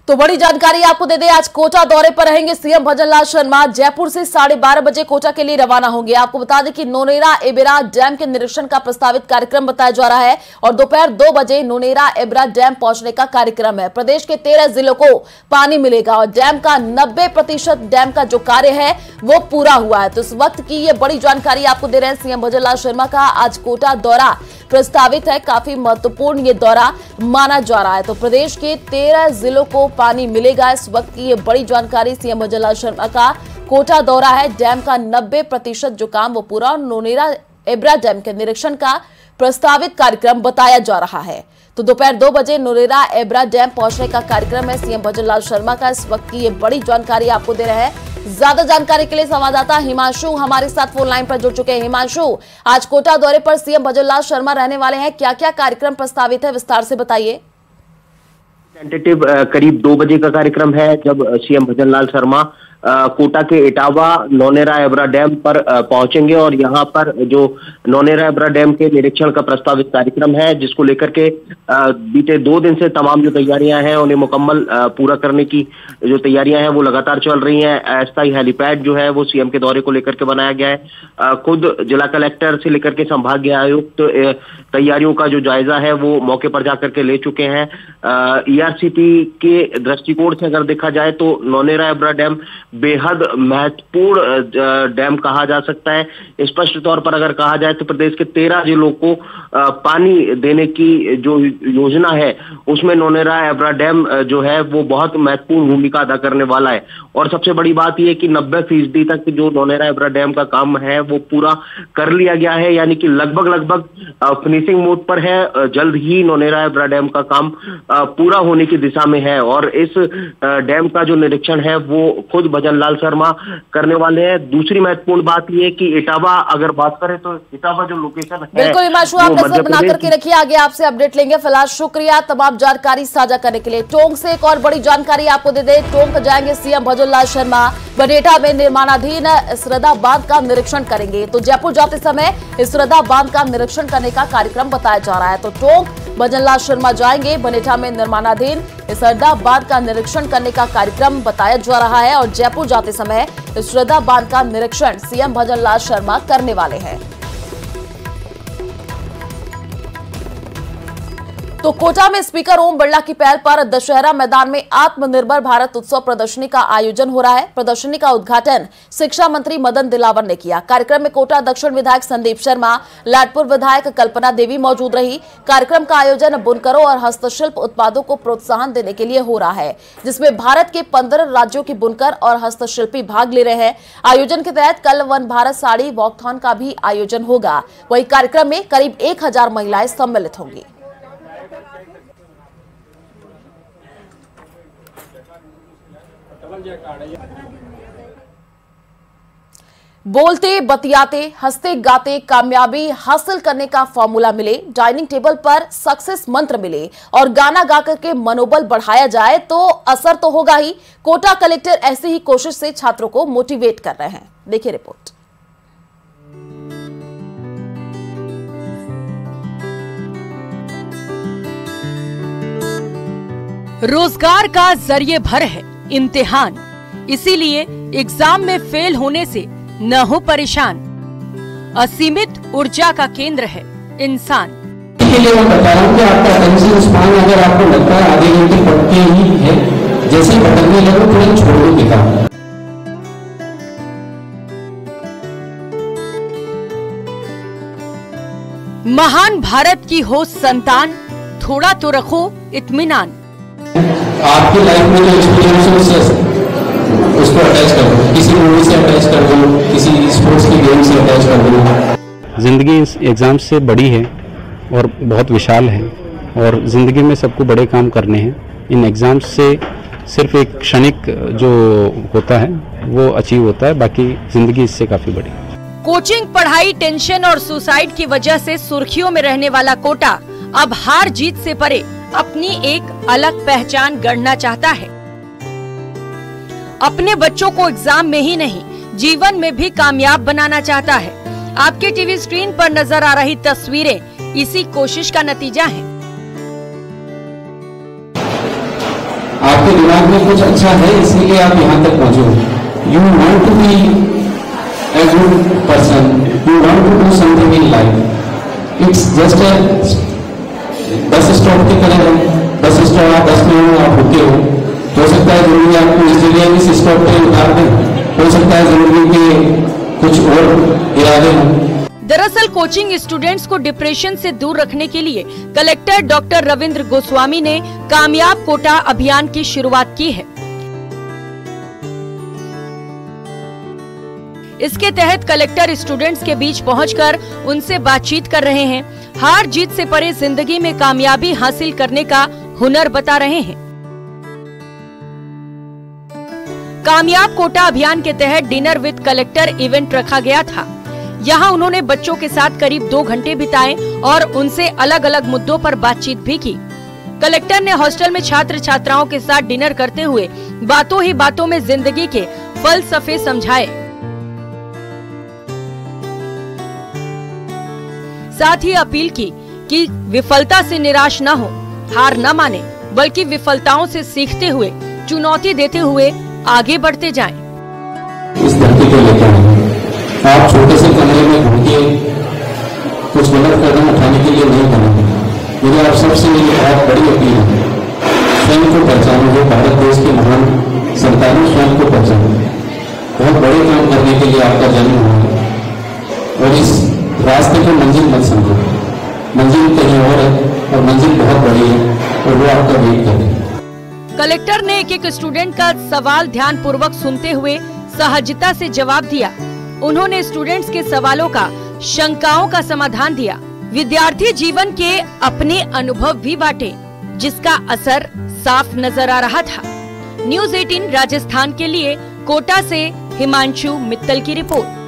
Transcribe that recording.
तो बड़ी जानकारी आपको दे दें, आज कोटा दौरे पर रहेंगे सीएम भजनलाल शर्मा। जयपुर से 12:30 बजे कोटा के लिए रवाना होंगे। आपको बता दें कि नोनेरा एबेरा डैम के निरीक्षण का प्रस्तावित कार्यक्रम बताया जा रहा है और दोपहर 2 बजे नोनेरा एबेरा डैम पहुंचने का कार्यक्रम है। प्रदेश के 13 जिलों को पानी मिलेगा और डैम का 90% डैम का जो कार्य है वो पूरा हुआ है। तो इस वक्त की ये बड़ी जानकारी आपको दे रहे हैं सीएम भजनलाल शर्मा का आज कोटा दौरा प्रस्तावित है। काफी महत्वपूर्ण ये दौरा माना जा रहा है। तो प्रदेश के 13 जिलों को पानी मिलेगा। इस वक्त की ये बड़ी जानकारी सीएम भजनलाल शर्मा का कोटा दौरा है। डैम का 90% जो काम वो पूरा और नोनेरा एबरा डैम के निरीक्षण का प्रस्तावित कार्यक्रम बताया जा रहा है। तो दोपहर 2 बजे नोनेरा एबरा डैम पहुंचने का कार्यक्रम है सीएम भजनलाल शर्मा का। इस वक्त की ये बड़ी जानकारी आपको दे रहे हैं। ज्यादा जानकारी के लिए संवाददाता हिमांशु हमारे साथ फोन लाइन पर जुड़ चुके हैं। हिमांशु, आज कोटा दौरे पर सीएम भजनलाल शर्मा रहने वाले हैं, क्या क्या कार्यक्रम प्रस्तावित है, विस्तार से बताइए। टेंटेटिव करीब 2 बजे का कार्यक्रम है जब सीएम भजनलाल शर्मा कोटा के इटावा नोनेरा एबरा डैम पर पहुंचेंगे और यहां पर जो नोनेरा एबरा डैम के निरीक्षण का प्रस्तावित कार्यक्रम है, जिसको लेकर के बीते 2 दिन से तमाम जो तैयारियां हैं उन्हें मुकम्मल पूरा करने की जो तैयारियां हैं वो लगातार चल रही हैं। अस्थायी हेलीपैड जो है वो सीएम के दौरे को लेकर के बनाया गया है। खुद जिला कलेक्टर से लेकर के संभागीय आयुक्त तैयारियों का जो जायजा है वो मौके पर जाकर के ले चुके हैं। ईआरसीपी के दृष्टिकोण से अगर देखा जाए तो नोनेरा एबरा डैम बेहद महत्वपूर्ण डैम कहा जा सकता है। स्पष्ट तौर पर अगर कहा जाए तो प्रदेश के 13 जिलों को पानी देने की जो योजना है उसमें नोनेरा एबरा डैम जो है वो बहुत महत्वपूर्ण भूमिका अदा करने वाला है। और सबसे बड़ी बात यह कि 90% तक जो नोनेरा एबरा डैम का काम है वो पूरा कर लिया गया है, यानी कि लगभग फिनिशिंग मोड पर है। जल्द ही नोनेरा एबरा डैम का काम पूरा होने की दिशा में है और इस डैम का जो निरीक्षण है वो खुद भजनलाल शर्मा करने वाले हैं। दूसरी महत्वपूर्ण बात यह कि इटावा अगर बात करें तो इटावा जो लोकेशन है, बिल्कुल हिमांशु, आप नजर बना करके रखिए, आगे आपसे अपडेट लेंगे। फिलहाल शुक्रिया तमाम जानकारी साझा करने के लिए। टोंक से एक और बड़ी जानकारी आपको दे दे, टोंक जाएंगे सीएम भजनलाल शर्मा। बनेठा में निर्माणाधीन इसरदा बांध का निरीक्षण करेंगे। तो जयपुर जाते समय इसरदा बांध का निरीक्षण करने का कार्यक्रम बताया जा रहा है। तो टोंक भजनलाल शर्मा जाएंगे, बनेठा में निर्माणाधीन इसरदा बांध का निरीक्षण करने का कार्यक्रम बताया जा रहा है और जयपुर जाते समय इसरदा बांध का निरीक्षण सीएम भजनलाल शर्मा करने वाले हैं। तो कोटा में स्पीकर ओम बिरला की पहल पर दशहरा मैदान में आत्मनिर्भर भारत उत्सव प्रदर्शनी का आयोजन हो रहा है। प्रदर्शनी का उद्घाटन शिक्षा मंत्री मदन दिलावर ने किया। कार्यक्रम में कोटा दक्षिण विधायक संदीप शर्मा, लाडपुर विधायक कल्पना देवी मौजूद रही। कार्यक्रम का आयोजन बुनकरों और हस्तशिल्प उत्पादों को प्रोत्साहन देने के लिए हो रहा है, जिसमें भारत के 15 राज्यों के बुनकर और हस्तशिल्पी भाग ले रहे हैं। आयोजन के तहत कल वन भारत साड़ी वॉकथॉन का भी आयोजन होगा। वही कार्यक्रम में करीब 1000 महिलाएं सम्मिलित होंगी। बोलते बतियाते हंसते गाते कामयाबी हासिल करने का फॉर्मूला मिले, डाइनिंग टेबल पर सक्सेस मंत्र मिले और गाना गाकर के मनोबल बढ़ाया जाए तो असर तो होगा ही। कोटा कलेक्टर ऐसी ही कोशिश से छात्रों को मोटिवेट कर रहे हैं। देखिए रिपोर्ट। रोजगार का जरिए भर है इम्तिहान, इसीलिए एग्जाम में फेल होने से न हो परेशान। असीमित ऊर्जा का केंद्र है इंसान। के लिए मैं बता रहा हूँ कि आपका अटेंशन स्पैन अगर आपको लगता है आधे घंटे पढ़ते ही है, जैसे भटकने लगो तुरंत छोड़ दो किताब। महान भारत की हो संतान, थोड़ा तो रखो इत्मीनान। आपकी लाइफ में जो एक्सपीरियंस है उसको अटैच कर दो, किसी मूवी से अटैच कर दो, किसी स्पोर्ट्स की गेम से अटैच कर दो। जिंदगी इस एग्जाम से बड़ी है और बहुत विशाल है और जिंदगी में सबको बड़े काम करने हैं। इन एग्जाम्स से सिर्फ एक क्षणिक जो होता है वो अचीव होता है, बाकी जिंदगी इससे काफी बड़ी। कोचिंग, पढ़ाई, टेंशन और सुसाइड की वजह से सुर्खियों में रहने वाला कोटा अब हार जीत से परे अपनी एक अलग पहचान गढ़ना चाहता है। अपने बच्चों को एग्जाम में ही नहीं जीवन में भी कामयाब बनाना चाहता है। आपके टीवी स्क्रीन पर नजर आ रही तस्वीरें इसी कोशिश का नतीजा है। आपके दिमाग में कुछ अच्छा है, इसीलिए आप यहाँ तक पहुंचे हो। You want to be a good person, you want to do something in life. It's just a bus stop की तरह है। बस स्टॉप आप 10 मिनट में आप रुके हो सकता है जिंदगी आपको इस जगह इस स्टॉप पे उतार दें, हो सकता है जिंदगी के कुछ और इरादे हों। दरअसल कोचिंग स्टूडेंट्स को डिप्रेशन से दूर रखने के लिए कलेक्टर डॉक्टर रविंद्र गोस्वामी ने कामयाब कोटा अभियान की शुरुआत की है। इसके तहत कलेक्टर स्टूडेंट्स के बीच पहुंचकर उनसे बातचीत कर रहे हैं, हार जीत से परे जिंदगी में कामयाबी हासिल करने का हुनर बता रहे हैं। कामयाब कोटा अभियान के तहत डिनर विद कलेक्टर इवेंट रखा गया था। यहाँ उन्होंने बच्चों के साथ करीब 2 घंटे बिताए और उनसे अलग अलग मुद्दों पर बातचीत भी की। कलेक्टर ने हॉस्टल में छात्र छात्राओं के साथ डिनर करते हुए बातों ही बातों में जिंदगी के फलसफे समझाए। साथ ही अपील की कि विफलता से निराश न हो, हार न माने, बल्कि विफलताओं से सीखते हुए, चुनौती देते हुए आगे बढ़ते जाएं। इस धरती को लेकर आप छोटे से कमरे में घूम के कुछ गलत कदम उठाने के लिए नहीं बनेंगे। मुझे आप सबसे मेरी बहुत बड़ी अपील है, स्वयं को पहचानो। जो भारत देश के महान संतानों, स्वयं को पहचानो। बहुत बड़े काम करने के लिए आपका जन्म हुआ और इस रास्ते को मंजिल मत समझो। मंजिल कहीं और है और मंजिल बहुत बड़ी है और वो आपका वेट करेगी। कलेक्टर ने एक स्टूडेंट का सवाल ध्यान पूर्वक सुनते हुए सहजता से जवाब दिया। उन्होंने स्टूडेंट्स के सवालों का, शंकाओं का समाधान दिया। विद्यार्थी जीवन के अपने अनुभव भी बांटे, जिसका असर साफ नजर आ रहा था। न्यूज़ 18 राजस्थान के लिए कोटा से हिमांशु मित्तल की रिपोर्ट।